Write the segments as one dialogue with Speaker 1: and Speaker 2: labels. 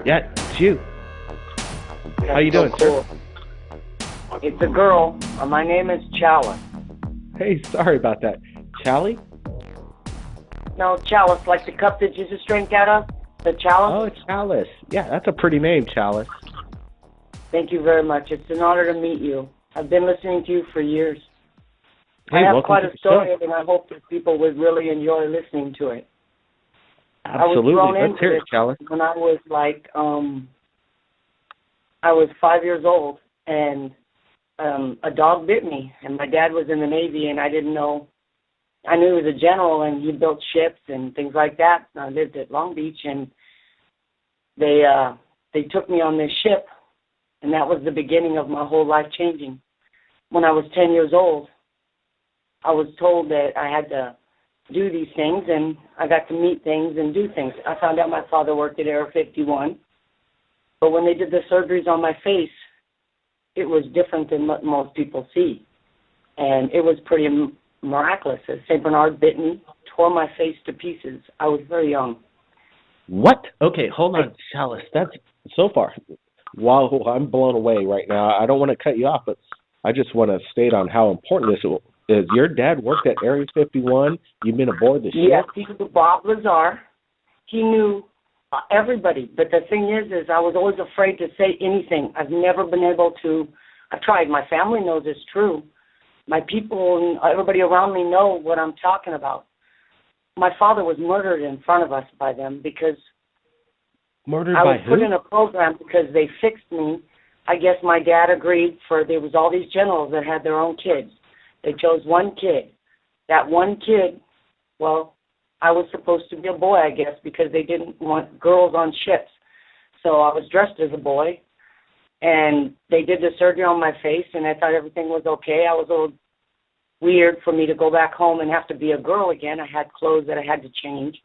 Speaker 1: Yeah, it's you. How you doing,
Speaker 2: Cool.
Speaker 1: sir?
Speaker 2: It's a girl. My name is Chalice.
Speaker 1: Hey, sorry about that. Charlie?
Speaker 2: No, Chalice, like the cup that Jesus drank out of? The
Speaker 1: Oh,
Speaker 2: chalice?
Speaker 1: it's Chalice. Yeah, that's a pretty name, Chalice.
Speaker 2: Thank you very much. It's an honor to meet you. I've been listening to you for years.
Speaker 1: Hey,
Speaker 2: I have
Speaker 1: welcome
Speaker 2: quite
Speaker 1: to
Speaker 2: a
Speaker 1: the
Speaker 2: story,
Speaker 1: show.
Speaker 2: and I hope that people would really enjoy listening to it. I was
Speaker 1: Absolutely.
Speaker 2: thrown
Speaker 1: Let's
Speaker 2: into
Speaker 1: hear
Speaker 2: it
Speaker 1: it, Chalice.
Speaker 2: when I was I was 5 years old, and a dog bit me, and my dad was in the Navy, and I didn't know. I knew he was a general, and he built ships and things like that. I lived at Long Beach, and they took me on this ship, and that was the beginning of my whole life changing. When I was 10 years old, I was told that I had to do these things, and I got to meet things and do things. I found out my father worked at Area 51, but when they did the surgeries on my face, it was different than what most people see, and it was pretty miraculous. St. Bernard bit me, tore my face to pieces. I was very young.
Speaker 1: What? Okay, hold on, Chalice. That's so far. Wow, I'm blown away right now. I don't want to cut you off, but I just want to state on how important this is. Your dad worked at Area 51. You've been aboard the
Speaker 2: Yes,
Speaker 1: ship.
Speaker 2: he was Bob Lazar. He knew everybody, but the thing is I was always afraid to say anything. I've never been able to. I tried. My family knows it's true. My people and everybody around me know what I'm talking about. My father was murdered in front of us by them because
Speaker 1: Murdered
Speaker 2: I
Speaker 1: by
Speaker 2: was put
Speaker 1: who?
Speaker 2: in a program because they fixed me. I guess my dad agreed there was all these generals that had their own kids. They chose one kid. That one kid, well, I was supposed to be a boy, I guess, because they didn't want girls on ships. So I was dressed as a boy, and they did the surgery on my face, and I thought everything was okay. I was a little weird for me to go back home and have to be a girl again. I had clothes that I had to change.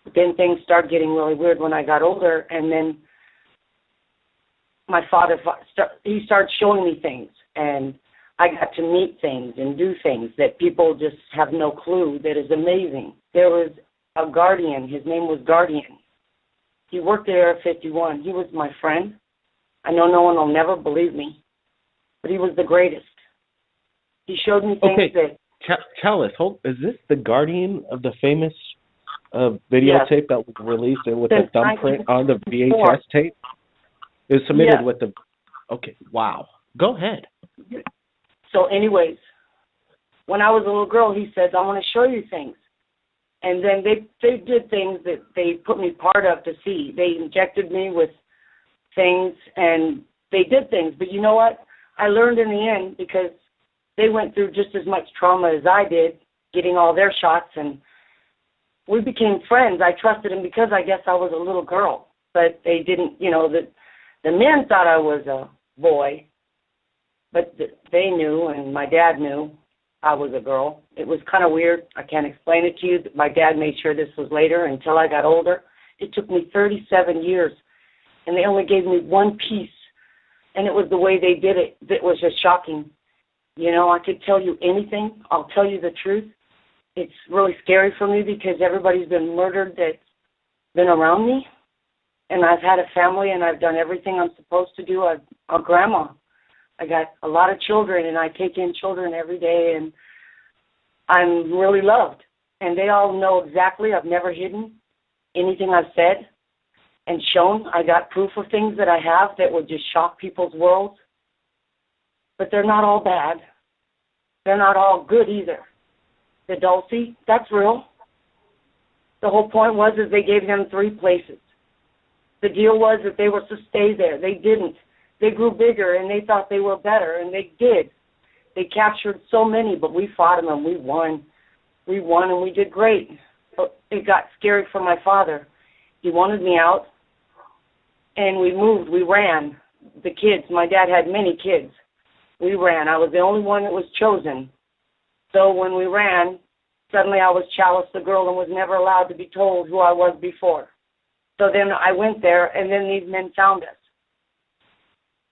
Speaker 2: But then things started getting really weird when I got older, and then my father, he started showing me things, and I got to meet things and do things that people just have no clue that is amazing. There was a guardian. His name was Guardian. He worked at Area 51. He was my friend. I know no one will never believe me, but he was the greatest. He showed me things that...
Speaker 1: Chalice, is this the Guardian of the famous videotape that was released with the thumbprint on the VHS tape? It was submitted with the... Okay, wow. Go ahead.
Speaker 2: So anyways, when I was a little girl, he says, I want to show you things. And then they did things that they put me part of to see. They injected me with things, and they did things. But you know what? I learned in the end because they went through just as much trauma as I did, getting all their shots, and we became friends. I trusted them because I guess I was a little girl. But they didn't, the men thought I was a boy, but they knew, and my dad knew I was a girl. It was kind of weird. I can't explain it to you. My dad made sure this was later until I got older. It took me 37 years, and they only gave me one piece, and it was the way they did it that was just shocking. I could tell you anything. I'll tell you the truth. It's really scary for me because everybody's been murdered that's been around me, and I've had a family, and I've done everything I'm supposed to do. I'm a grandma. I got a lot of children, and I take in children every day, and I'm really loved. And they all know exactly. I've never hidden anything I've said and shown. I got proof of things that I have that would just shock people's worlds. But they're not all bad. They're not all good either. The Dulcie, that's real. The whole point was is they gave them 3 places. The deal was that they were to stay there. They didn't. They grew bigger, and they thought they were better, and they did. They captured so many, but we fought them, and we won. We won, and we did great. But it got scary for my father. He wanted me out, and we moved. We ran. The kids, my dad had many kids. We ran. I was the only one that was chosen. So when we ran, suddenly I was Chalice the girl and was never allowed to be told who I was before. So then I went there, and then these men found us.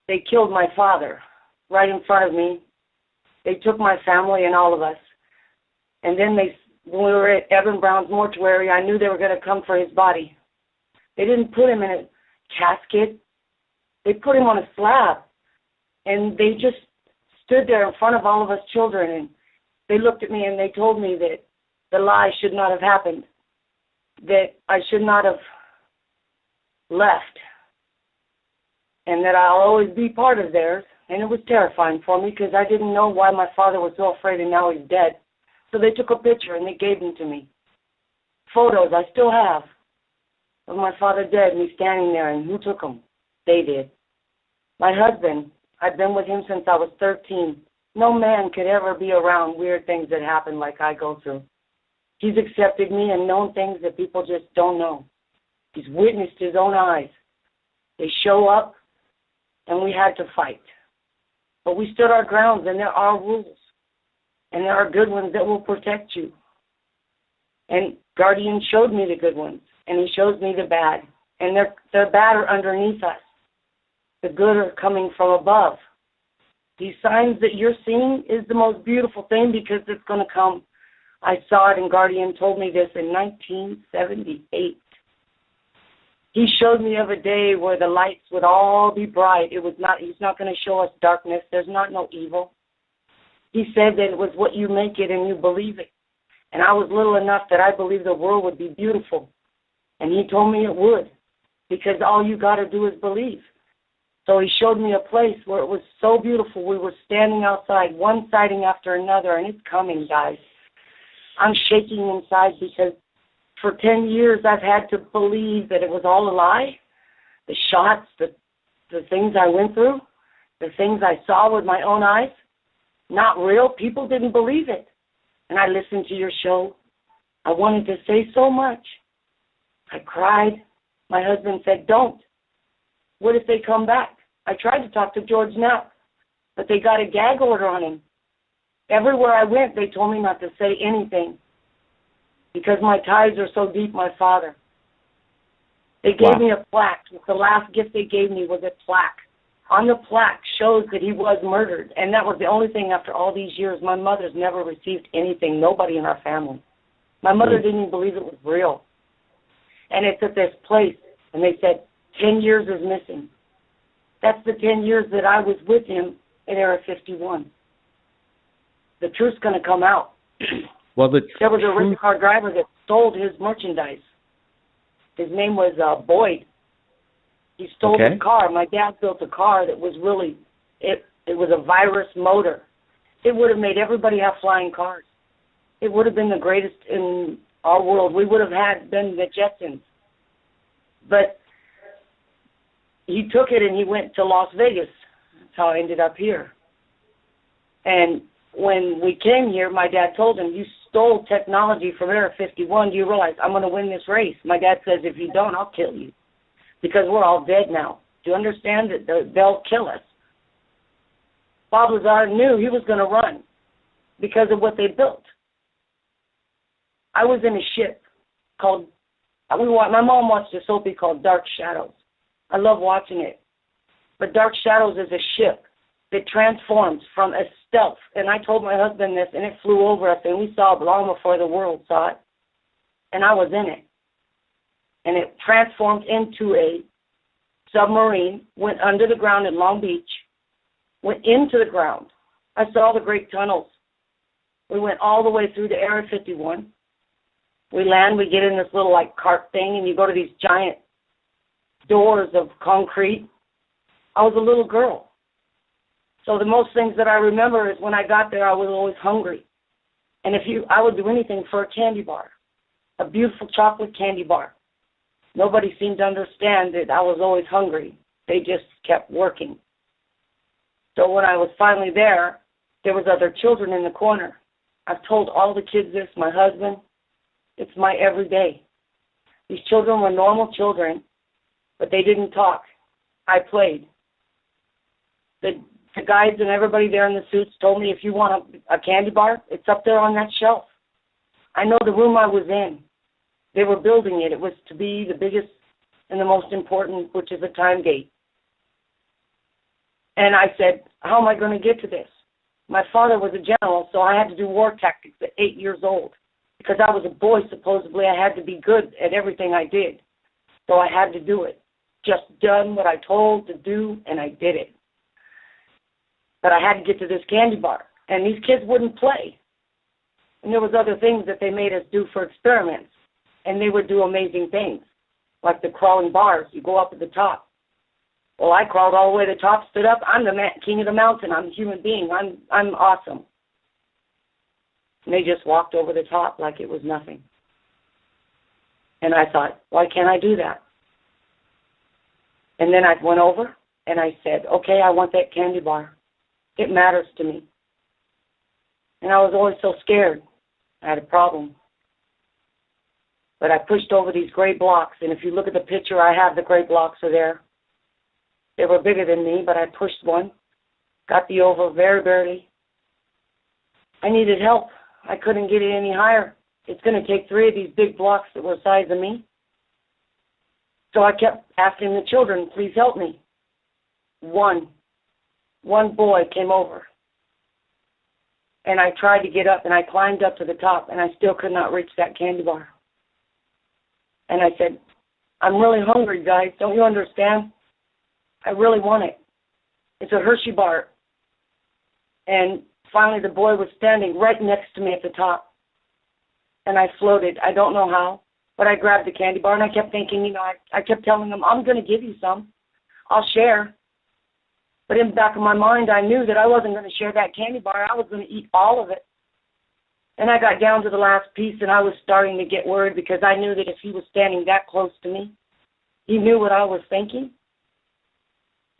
Speaker 2: They killed my father right in front of me. They took my family and all of us. And then when we were at Evan Brown's mortuary, I knew they were going to come for his body. They didn't put him in a casket. They put him on a slab, and they just stood there in front of all of us children, and they looked at me and they told me that the lie should not have happened, that I should not have left, and that I'll always be part of theirs. And it was terrifying for me because I didn't know why my father was so afraid, and now he's dead. So they took a picture and they gave them to me. Photos I still have of my father dead, me standing there, and who took them? They did. My husband, I've been with him since I was 13. No man could ever be around weird things that happen like I go through. He's accepted me and known things that people just don't know. He's witnessed his own eyes. They show up, and we had to fight. But we stood our grounds, and there are rules. And there are good ones that will protect you. And Guardian showed me the good ones, and he shows me the bad. And they're bad are underneath us. The good are coming from above. These signs that you're seeing is the most beautiful thing because it's going to come. I saw it, and Guardian told me this in 1978. He showed me of a day where the lights would all be bright. He's not going to show us darkness. There's not no evil. He said that it was what you make it and you believe it. And I was little enough that I believed the world would be beautiful. And he told me it would, because all you got to do is believe. So he showed me a place where it was so beautiful. We were standing outside, one sighting after another, and it's coming, guys. I'm shaking inside because for 10 years I've had to believe that it was all a lie. The shots, the things I went through, the things I saw with my own eyes, not real. People didn't believe it. And I listened to your show. I wanted to say so much. I cried. My husband said, don't. What if they come back? I tried to talk to George Knapp, but they got a gag order on him. Everywhere I went, they told me not to say anything because my ties are so deep, my father. They gave me a plaque. The last gift they gave me was a plaque. On the plaque shows that he was murdered, and that was the only thing after all these years. My mother's never received anything, nobody in our family. My mother didn't even believe it was real. And it's at this place, and they said, 10 years is missing. That's the 10 years that I was with him at Area 51. The truth's going to come out.
Speaker 1: Well,
Speaker 2: there was a rental car driver that sold his merchandise. His name was Boyd. He stole the car. My dad built a car that was really, it was a virus motor. It would have made everybody have flying cars. It would have been the greatest in our world. We would have been the Jetsons. But he took it and he went to Las Vegas. That's how I ended up here. And when we came here, my dad told him, you stole technology from Area 51. Do you realize I'm going to win this race? My dad says, if you don't, I'll kill you because we're all dead now. Do you understand that they'll kill us? Bob Lazar knew he was going to run because of what they built. I was in a ship called, my mom watched a soapie called Dark Shadows. I love watching it. But Dark Shadows is a ship that transforms from a stealth. And I told my husband this, and it flew over us, and we saw it long before the world saw it. And I was in it. And it transformed into a submarine, went under the ground in Long Beach, went into the ground. I saw the great tunnels. We went all the way through to Area 51. We land, we get in this little like cart thing, and you go to these giant doors of concrete. I was a little girl. So the most things that I remember is when I got there, I was always hungry. And I would do anything for a candy bar, a beautiful chocolate candy bar. Nobody seemed to understand that I was always hungry. They just kept working. So when I was finally there was other children in the corner. I've told all the kids this, my husband. It's my everyday. These children were normal children, but they didn't talk. I played. The guys and everybody there in the suits told me if you want a candy bar, it's up there on that shelf. I know the room I was in. They were building it. It was to be the biggest and the most important, which is a time gate. And I said, how am I going to get to this? My father was a general, so I had to do war tactics at 8 years old. Because I was a boy, supposedly, I had to be good at everything I did. So I had to do it. just done what I told to do, and I did it. But I had to get to this candy bar, and these kids wouldn't play. And there was other things that they made us do for experiments, and they would do amazing things, like the crawling bars. You go up at the top. Well, I crawled all the way to the top, stood up. I'm the king of the mountain. I'm a human being. I'm awesome. And they just walked over the top like it was nothing. And I thought, why can't I do that? And then I went over and I said, okay, I want that candy bar. It matters to me. And I was always so scared. I had a problem. But I pushed over these gray blocks, and if you look at the picture I have, the gray blocks are there. They were bigger than me, but I pushed one, got the over very barely. I needed help. I couldn't get it any higher. It's going to take 3 of these big blocks that were the size of me. So I kept asking the children, please help me. One boy came over. And I tried to get up, and I climbed up to the top, and I still could not reach that candy bar. And I said, I'm really hungry, guys. Don't you understand? I really want it. It's a Hershey bar. And finally the boy was standing right next to me at the top. And I floated. I don't know how, but I grabbed the candy bar, and I kept thinking, I kept telling him, I'm going to give you some. I'll share. But in the back of my mind, I knew that I wasn't going to share that candy bar. I was going to eat all of it. And I got down to the last piece, and I was starting to get worried because I knew that if he was standing that close to me, he knew what I was thinking.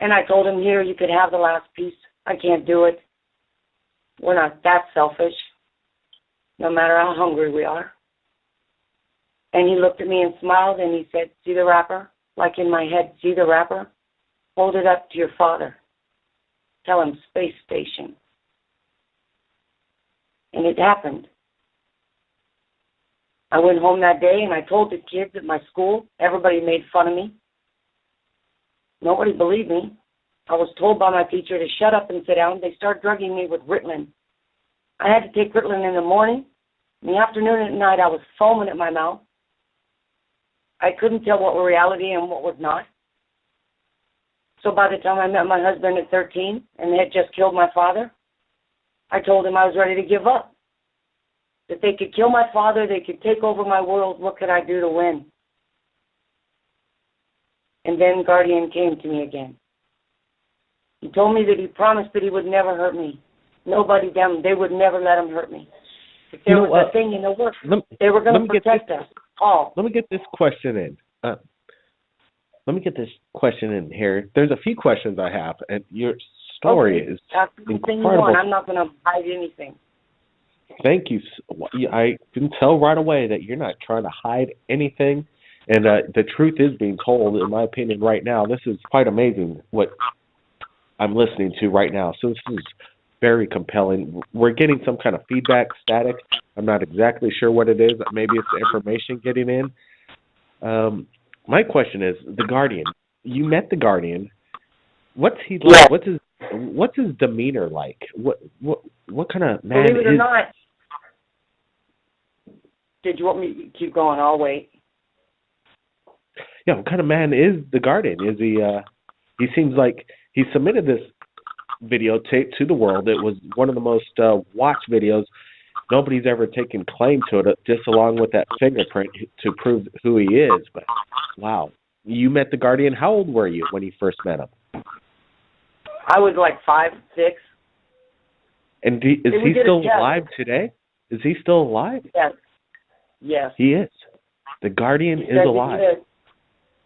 Speaker 2: And I told him, here, you could have the last piece. I can't do it. We're not that selfish, no matter how hungry we are. And he looked at me and smiled, and he said, see the wrapper? Like in my head, see the wrapper? Hold it up to your father. Tell him space station. And it happened. I went home that day, and I told the kids at my school. Everybody made fun of me. Nobody believed me. I was told by my teacher to shut up and sit down. They started drugging me with Ritalin. I had to take Ritalin in the morning. In the afternoon and at night, I was foaming at my mouth. I couldn't tell what was reality and what was not. So by the time I met my husband at 13 and they had just killed my father, I told him I was ready to give up. That they could kill my father, they could take over my world. What could I do to win? And then Guardian came to me again. He told me that he promised that he would never hurt me. Nobody, they would never let him hurt me. If there was a thing in the works, they were going to protect us all.
Speaker 1: Let me get this question in. Here. There's a few questions I have, and your story is incredible.
Speaker 2: I'm not going to hide anything.
Speaker 1: Thank you. I can tell right away that you're not trying to hide anything, and the truth is being told, in my opinion, right now. This is quite amazing what I'm listening to right now. So this is very compelling. We're getting some kind of feedback, static. I'm not exactly sure what it is. Maybe it's the information getting in. My question is, the Guardian. You met the Guardian. What's he like?
Speaker 2: Yes.
Speaker 1: What's his demeanor like? What kind of man
Speaker 2: Believe it or
Speaker 1: is?
Speaker 2: not. Did you want me to keep going? I'll wait.
Speaker 1: Yeah, what kind of man is the Guardian? Is he? He seems like he submitted this videotape to the world. It was one of the most watched videos. Nobody's ever taken claim to it, just along with that fingerprint to prove who he is. But wow, you met the Guardian. How old were you when you first met him?
Speaker 2: I was like 5, 6.
Speaker 1: And is he still alive today? Is he still alive?
Speaker 2: Yes. Yes.
Speaker 1: He is. The Guardian is alive.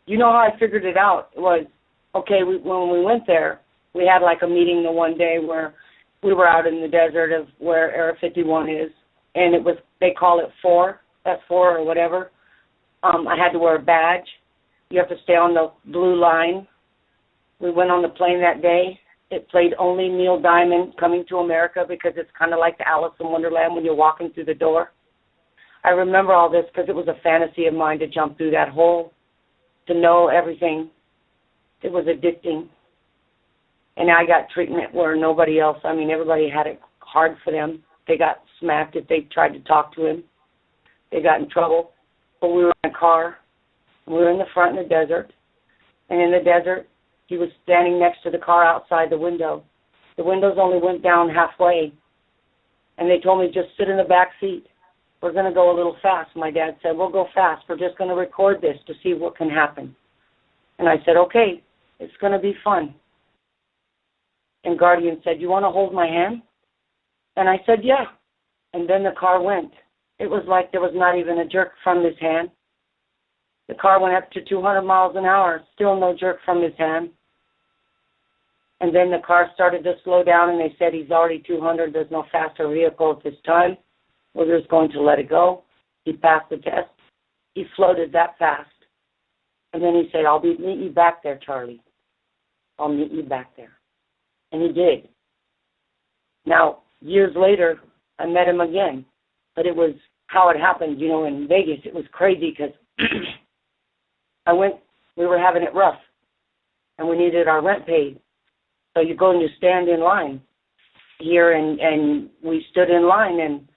Speaker 2: You know how I figured it out? It was, okay, when we went there, we had like a meeting the one day where we were out in the desert of where Area 51 is, and it was, they call it F4 or whatever. I had to wear a badge. You have to stay on the blue line. We went on the plane that day. It played only Neil Diamond, Coming to America, because it's kind of like the Alice in Wonderland when you're walking through the door. I remember all this because it was a fantasy of mine to jump through that hole, to know everything. It was addicting. And I got treatment where nobody else, everybody had it hard for them. They got smacked if they tried to talk to him. They got in trouble. But we were in a car. We were in the front in the desert. And in the desert, he was standing next to the car outside the window. The windows only went down halfway. And they told me, just sit in the back seat. We're going to go a little fast. My dad said, we'll go fast. We're just going to record this to see what can happen. And I said, okay, it's going to be fun. And Guardian said, you want to hold my hand? And I said, yeah. And then the car went. It was like there was not even a jerk from his hand. The car went up to 200 miles an hour, still no jerk from his hand. And then the car started to slow down, and they said he's already 200. There's no faster vehicle at this time. We're just going to let it go. He passed the test. He floated that fast. And then he said, I'll meet you back there, Charlie. I'll meet you back there. And he did. Now, years later, I met him again. But it was how it happened, you know, in Vegas. It was crazy because we were having it rough. And we needed our rent paid. So you go and you stand in line here, and we stood in line, and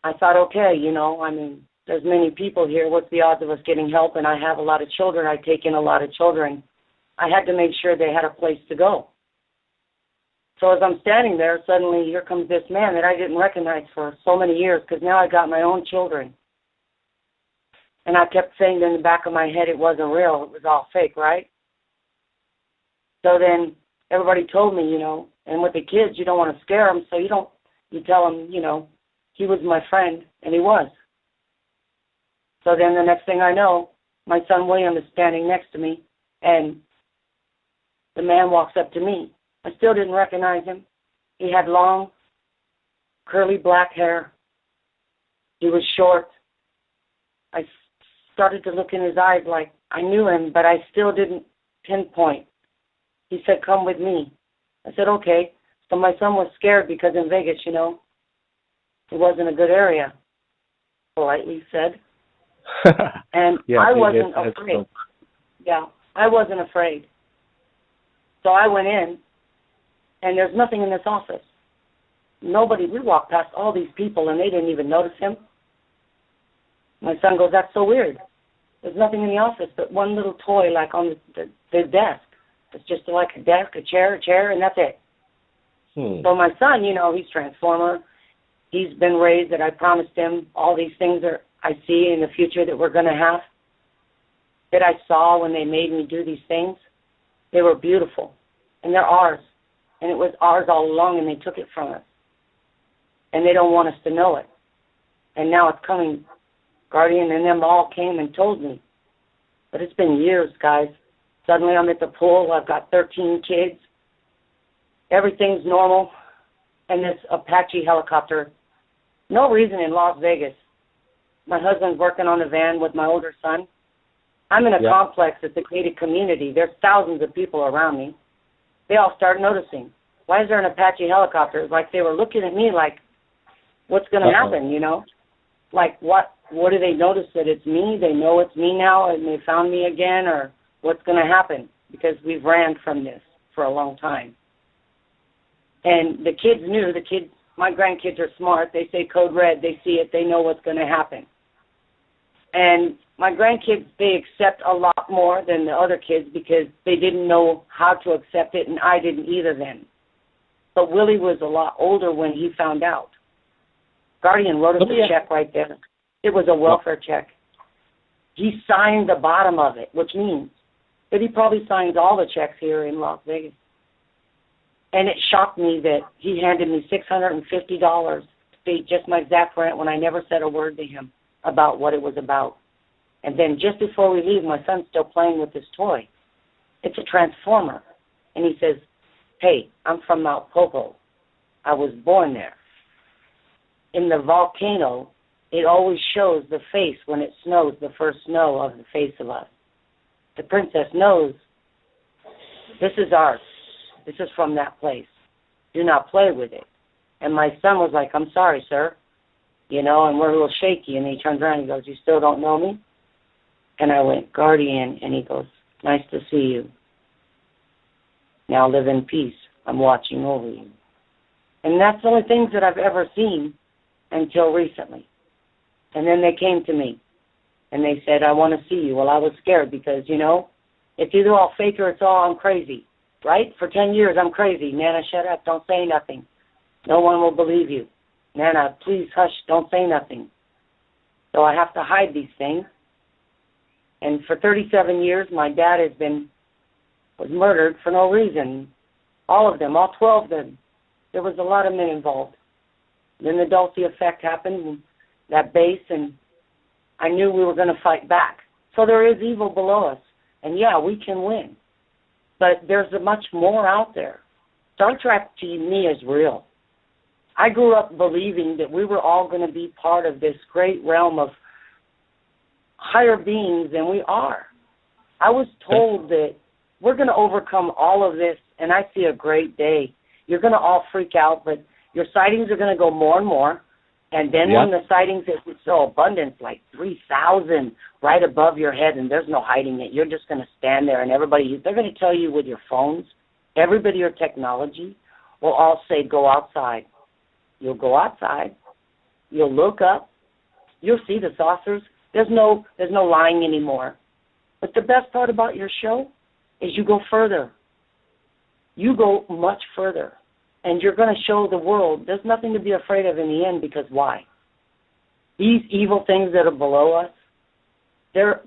Speaker 2: I thought, okay, you know, I mean, there's many people here. What's the odds of us getting help? And I have a lot of children. I take in a lot of children. I had to make sure they had a place to go. So as I'm standing there, suddenly here comes this man that I didn't recognize for so many years, because now I got my own children. And I kept saying in the back of my head it wasn't real. It was all fake, right? So then everybody told me, you know, and with the kids, you don't want to scare them, so you tell them, you know, he was my friend, and he was. So then the next thing I know, my son William is standing next to me, and the man walks up to me. I still didn't recognize him. He had long, curly black hair. He was short. I started to look in his eyes like I knew him, but I still didn't pinpoint. He said, come with me. I said, okay. So my son was scared because in Vegas, you know, it wasn't a good area, politely said. And yeah, I wasn't afraid. Yeah, I wasn't afraid. So I went in, and there's nothing in this office. Nobody. We walked past all these people, and they didn't even notice him. My son goes, that's so weird. There's nothing in the office but one little toy like on the desk. It's just like a desk, a chair, and that's it. So my son, you know, he's Transformer. He's been raised that I promised him all these things that I see in the future that we're going to have, that I saw when they made me do these things. They were beautiful, and they're ours. And it was ours all along, and they took it from us. And they don't want us to know it. And now it's coming. Guardian and them all came and told me. But it's been years, guys. Suddenly I'm at the pool. I've got 13 kids. Everything's normal. And this Apache helicopter, no reason in Las Vegas. My husband's working on a van with my older son. I'm in a complex. It's a gated community. There's thousands of people around me. They all start noticing. Why is there an Apache helicopter? It's like they were looking at me like, what's going to happen, you know? Like, what do they notice that it's me? They know it's me now and they found me again, or what's going to happen? Because we've ran from this for a long time. And the kids knew. My grandkids are smart. They say code red. They see it. They know what's going to happen. And my grandkids, they accept a lot more than the other kids because they didn't know how to accept it, and I didn't either then. But Willie was a lot older when he found out. Guardian wrote us a check right there. It was a welfare check. He signed the bottom of it, which means that he probably signs all the checks here in Las Vegas. And it shocked me that he handed me $650 to pay just my exact rent when I never said a word to him about what it was about. And then just before we leave, my son's still playing with this toy. It's a Transformer. And he says, hey, I'm from Mount Popo. I was born there. In the volcano, it always shows the face when it snows, the first snow of the face of us. The princess knows this is ours. This is from that place. Do not play with it. And my son was like, I'm sorry, sir. You know, and we're a little shaky. And he turns around and he goes, you still don't know me? And I went, Guardian. And he goes, nice to see you. Now live in peace. I'm watching over you. And that's the only things that I've ever seen until recently. And then they came to me. And they said, I want to see you. Well, I was scared because, you know, It's either all fake or it's all I'm crazy, right? For 10 years, I'm crazy. Nana, shut up. Don't say nothing. No one will believe you. Nana, please hush. Don't say nothing. So I have to hide these things. And for 37 years, my dad was murdered for no reason. All of them, all 12 of them. There was a lot of men involved. Then the Dulce effect happened, that base, and I knew we were going to fight back. So there is evil below us. And yeah, we can win. But there's much more out there. Star Trek to me is real. I grew up believing that we were all going to be part of this great realm of higher beings than we are. I was told that we're going to overcome all of this, and I see a great day. You're going to all freak out, but your sightings are going to go more and more. And then when the sightings is so abundant, like 3,000 right above your head, and there's no hiding it, you're just going to stand there, and they're going to tell you with your phones, everybody or technology will all say, go outside. You'll go outside. You'll look up. You'll see the saucers. There's no lying anymore. But the best part about your show is you go further. You go much further. And you're going to show the world there's nothing to be afraid of in the end, because why? These evil things that are below us, they're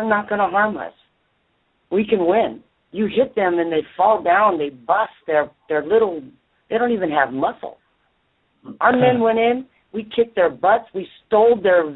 Speaker 2: not going to harm us. We can win. You hit them and they fall down, they bust, they're little, they don't even have muscle. Our men went in, we kicked their butts, we stole their